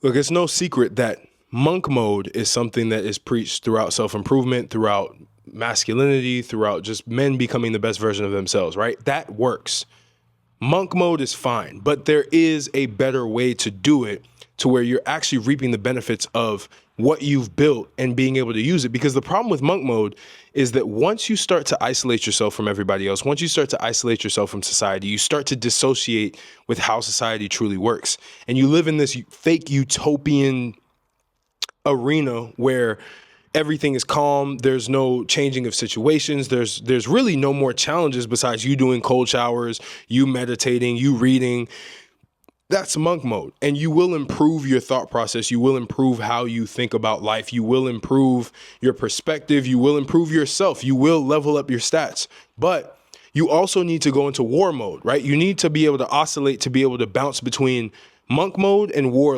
Look, it's no secret that monk mode is something that is preached throughout self-improvement, throughout masculinity, throughout just men becoming the best version of themselves, right? That works. Monk mode is fine, but there is a better way to do it to where you're actually reaping the benefits of what you've built and being able to use it. Because the problem with monk mode is that once you start to isolate yourself from everybody else, once you start to isolate yourself from society, you start to dissociate with how society truly works. And you live in this fake utopian arena where everything is calm. There's no changing of situations. There's really no more challenges besides you doing cold showers, you meditating, you reading. That's monk mode. And you will improve your thought process. You will improve how you think about life. You will improve your perspective. You will improve yourself. You will level up your stats. But you also need to go into war mode, right? You need to be able to oscillate, to be able to bounce between monk mode and war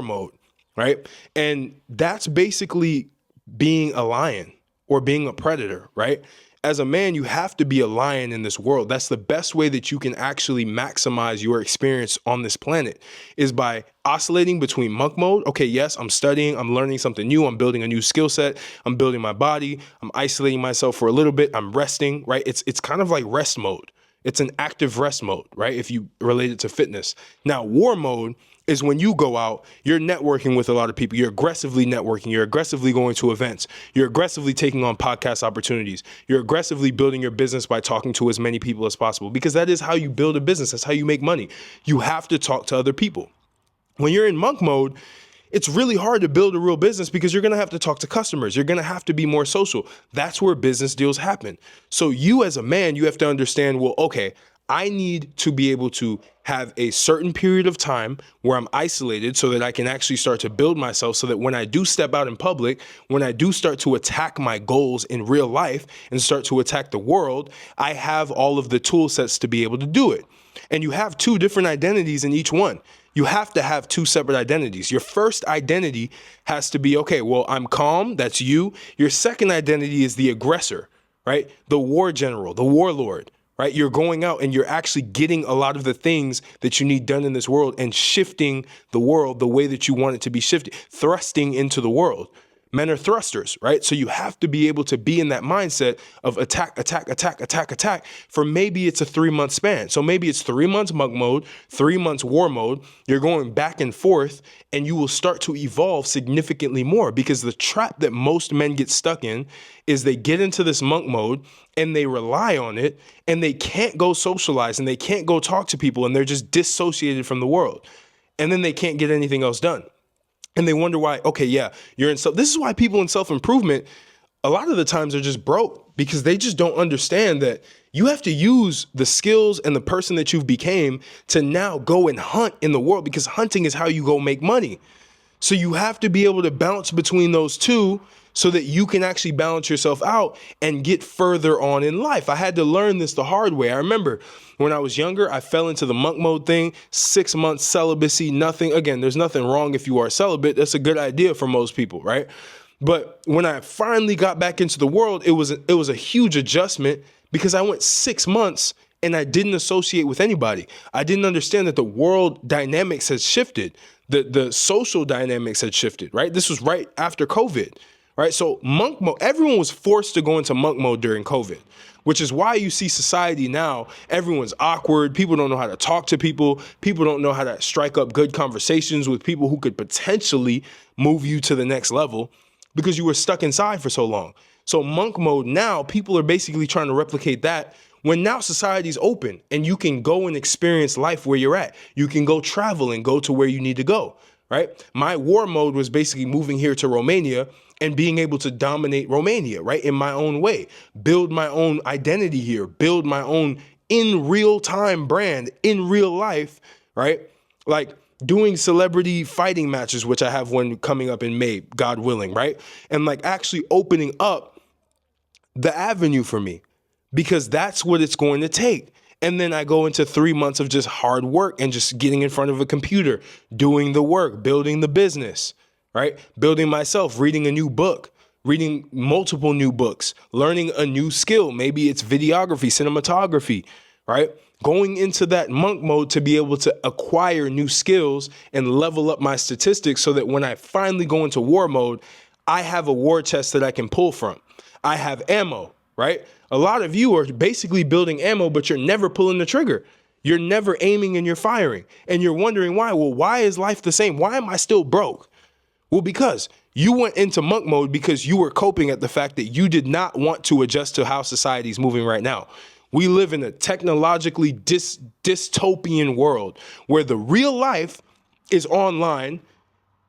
mode, right? And that's basically being a lion or being a predator, right? As a man, you have to be a lion in this world. That's the best way that you can actually maximize your experience on this planet, is by oscillating between monk mode. Okay, yes, I'm studying, I'm learning something new, I'm building a new skill set, I'm building my body, I'm isolating myself for a little bit, I'm resting, right? It's kind of like rest mode. It's an active rest mode, right? If you relate it to fitness. Now, war mode is when you go out, you're networking with a lot of people, you're aggressively networking, you're aggressively going to events, you're aggressively taking on podcast opportunities, you're aggressively building your business by talking to as many people as possible, because that is how you build a business. That's how you make money. You have to talk to other people. When you're in monk mode, it's really hard to build a real business because you're going to have to talk to customers. You're going to have to be more social. That's where business deals happen. So you as a man, you have to understand, well, okay, I need to be able to have a certain period of time where I'm isolated so that I can actually start to build myself, so that when I do step out in public, when I do start to attack my goals in real life and start to attack the world, I have all of the tool sets to be able to do it. And you have two different identities in each one. You have to have two separate identities. Your first identity has to be, okay, well, I'm calm. That's you. Your second identity is the aggressor, right? The war general, the warlord, right? You're going out and you're actually getting a lot of the things that you need done in this world and shifting the world the way that you want it to be shifted, thrusting into the world. Men are thrusters, right? So you have to be able to be in that mindset of attack, attack, attack, attack, attack for maybe it's a 3-month span. So maybe it's 3 months monk mode, 3 months war mode. You're going back and forth and you will start to evolve significantly more, because the trap that most men get stuck in is they get into this monk mode and they rely on it and they can't go socialize and they can't go talk to people and they're just dissociated from the world. And then they can't get anything else done. And they wonder why, okay, yeah, you're in this is why people in self-improvement, a lot of the times, are just broke, because they just don't understand that you have to use the skills and the person that you've became to now go and hunt in the world, because hunting is how you go make money. So you have to be able to bounce between those two so that you can actually balance yourself out and get further on in life. I had to learn this the hard way. I remember when I was younger, I fell into the monk mode thing, 6 months celibacy, nothing. Again, there's nothing wrong if you are celibate. That's a good idea for most people, right? But when I finally got back into the world, it was a huge adjustment, because I went 6 months and I didn't associate with anybody. I didn't understand that the world dynamics has shifted. The social dynamics had shifted, right? This was right after COVID. Right. So monk mode, everyone was forced to go into monk mode during COVID, which is why you see society now. Everyone's awkward. People don't know how to talk to people. People don't know how to strike up good conversations with people who could potentially move you to the next level, because you were stuck inside for so long. So monk mode now, people are basically trying to replicate that, when now society's open and you can go and experience life where you're at. You can go travel and go to where you need to go. Right. My war mode was basically moving here to Romania and being able to dominate Romania, right, in my own way, build my own identity here, build my own in real time brand in real life, right? Like doing celebrity fighting matches, which I have one coming up in May, God willing, right? And like actually opening up the avenue for me, because that's what it's going to take. And then I go into 3 months of just hard work and just getting in front of a computer, doing the work, building the business, right? Building myself, reading a new book, reading multiple new books, learning a new skill. Maybe it's videography, cinematography, right? going into that monk mode to be able to acquire new skills and level up my statistics so that when I finally go into war mode, I have a war chest that I can pull from. I have ammo, right? A lot of you are basically building ammo, but you're never pulling the trigger. You're never aiming and you're firing. And you're wondering why. Well, why is life the same? Why am I still broke? Well, because you went into monk mode because you were coping at the fact that you did not want to adjust to how society is moving right now. We live in a technologically dystopian world where the real life is online,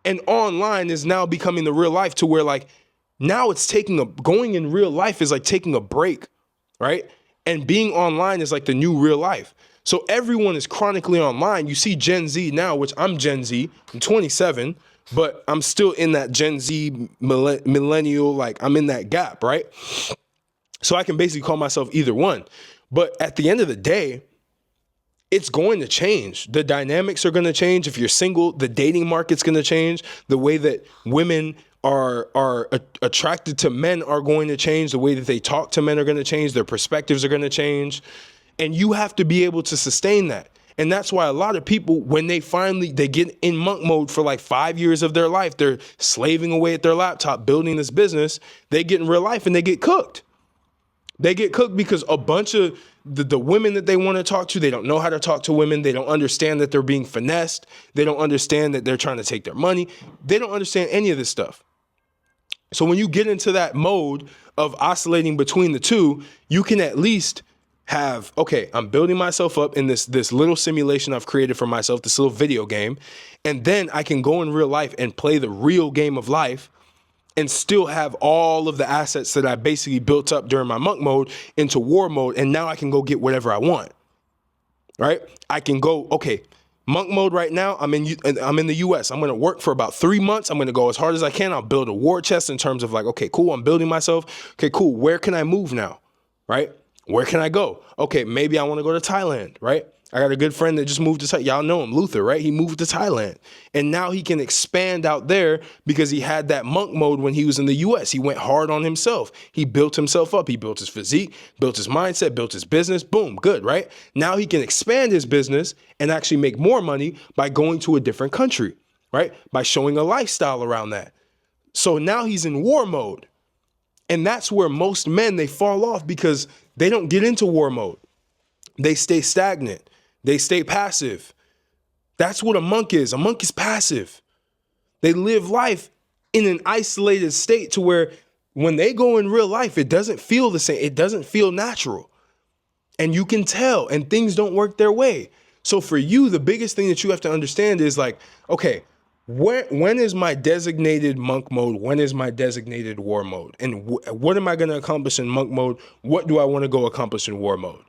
and online is now becoming the real life, to where like now it's going in real life is like taking a break, right? And being online is like the new real life. So everyone is chronically online. You see Gen Z now, which I'm Gen Z, I'm 27, but I'm still in that Gen Z millennial, like I'm in that gap, right? So I can basically call myself either one. But at the end of the day, it's going to change. The dynamics are going to change. If you're single, the dating market's going to change. The way that women are attracted to men are going to change. The way that they talk to men are going to change. Their perspectives are going to change. And you have to be able to sustain that. And that's why a lot of people, when they get in monk mode for like 5 years of their life, they're slaving away at their laptop, building this business, they get in real life and they get cooked. They get cooked because a bunch of the women that they want to talk to, they don't know how to talk to women. They don't understand that they're being finessed. They don't understand that they're trying to take their money. They don't understand any of this stuff. So when you get into that mode of oscillating between the two, you can at least have, okay, I'm building myself up in this little simulation I've created for myself, this little video game, and then I can go in real life and play the real game of life and still have all of the assets that I basically built up during my monk mode into war mode. And now I can go get whatever I want, right? I can go, okay, monk mode right now, I'm in the US. I'm going to work for about 3 months. I'm going to go as hard as I can. I'll build a war chest in terms of like, okay, cool, I'm building myself. Okay, cool. Where can I move now, right? Where can I go? Okay, maybe I want to go to Thailand, right? I got a good friend that just moved to Thailand. Y'all know him, Luther, right? He moved to Thailand. And now he can expand out there because he had that monk mode when he was in the US. He went hard on himself. He built himself up. He built his physique, built his mindset, built his business. Boom, good, right? Now he can expand his business and actually make more money by going to a different country, right? By showing a lifestyle around that. So now he's in war mode. And that's where most men, they fall off because they don't get into war mode. They stay stagnant. They stay passive. That's what a monk is. A monk is passive. They live life in an isolated state to where when they go in real life, it doesn't feel the same. It doesn't feel natural. And you can tell, and things don't work their way. So for you, the biggest thing that you have to understand is like, okay, when is my designated monk mode? When is my designated war mode? And what am I going to accomplish in monk mode? What do I want to go accomplish in war mode?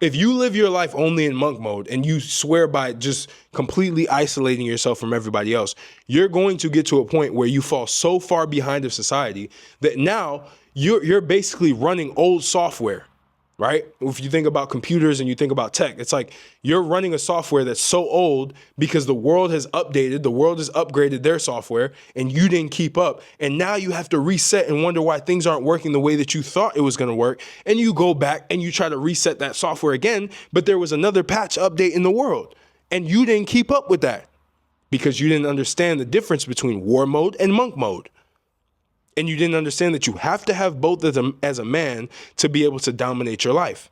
If you live your life only in monk mode and you swear by just completely isolating yourself from everybody else, you're going to get to a point where you fall so far behind of society that now you're basically running old software, right? If you think about computers and you think about tech, it's like you're running a software that's so old because the world has updated, the world has upgraded their software and you didn't keep up. And now you have to reset and wonder why things aren't working the way that you thought it was going to work. And you go back and you try to reset that software again, but there was another patch update in the world and you didn't keep up with that because you didn't understand the difference between war mode and monk mode. And you didn't understand that you have to have both as a man to be able to dominate your life.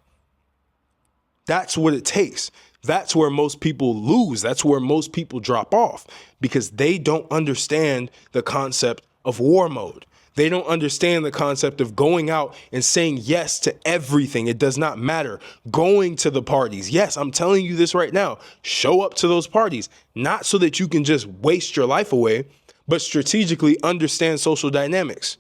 That's what it takes. That's where most people lose. That's where most people drop off because they don't understand the concept of war mode. They don't understand the concept of going out and saying yes to everything. It does not matter. Going to the parties. Yes, I'm telling you this right now. Show up to those parties, not so that you can just waste your life away, but strategically understand social dynamics.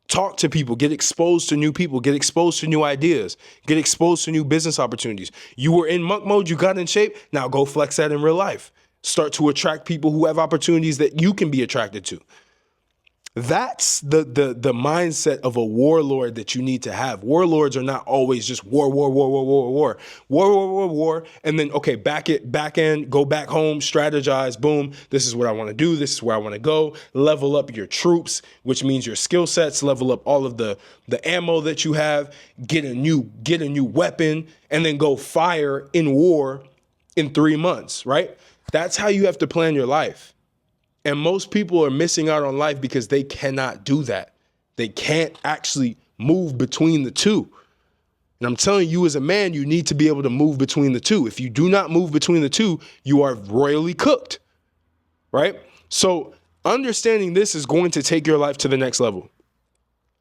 Talk to people, get exposed to new people, get exposed to new ideas, get exposed to new business opportunities. You were in monk mode, you got in shape, now go flex that in real life. Start to attract people who have opportunities that you can be attracted to. That's the mindset of a warlord that you need to have. Warlords are not always just war, and then, okay, back in, go back home, strategize, boom, this is what I want to do, this is where I want to go, level up your troops, which means your skill sets, level up all of the ammo that you have, get a new weapon, and then go fire in war in 3 months, right? That's how you have to plan your life. And most people are missing out on life because they cannot do that. They can't actually move between the two. And I'm telling you, as a man, you need to be able to move between the two. If you do not move between the two, you are royally cooked, right? So understanding this is going to take your life to the next level.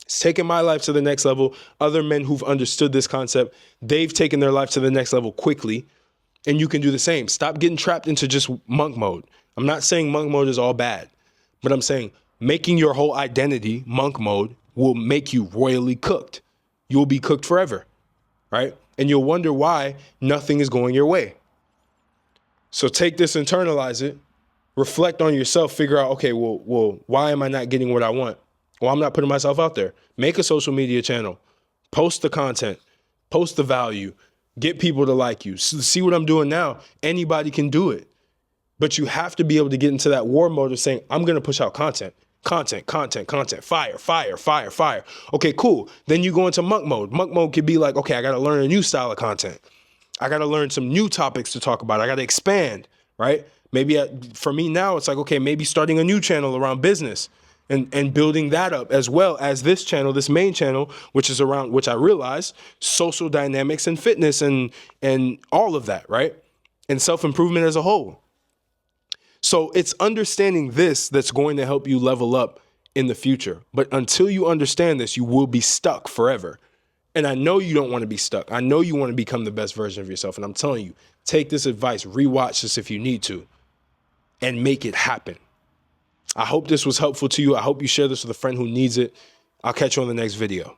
It's taken my life to the next level. Other men who've understood this concept, they've taken their life to the next level quickly. And you can do the same. Stop getting trapped into just monk mode. I'm not saying monk mode is all bad, but I'm saying making your whole identity monk mode will make you royally cooked. You'll be cooked forever, right? And you'll wonder why nothing is going your way. So take this, internalize it, reflect on yourself, figure out, okay, well, why am I not getting what I want? Well, I'm not putting myself out there. Make a social media channel, post the content, post the value, get people to like you. See what I'm doing now? Anybody can do it. But you have to be able to get into that war mode of saying, I'm going to push out content, fire. Okay, cool. Then you go into monk mode. Monk mode could be like, okay, I got to learn a new style of content. I got to learn some new topics to talk about. I got to expand, right? Maybe for me now, it's like, okay, maybe starting a new channel around business and building that up, as well as this channel, this main channel, which is around, which I realize, social dynamics and fitness and all of that, right? And self-improvement as a whole. So it's understanding this that's going to help you level up in the future. But until you understand this, you will be stuck forever. And I know you don't want to be stuck. I know you want to become the best version of yourself. And I'm telling you, take this advice, rewatch this if you need to, and make it happen. I hope this was helpful to you. I hope you share this with a friend who needs it. I'll catch you on the next video.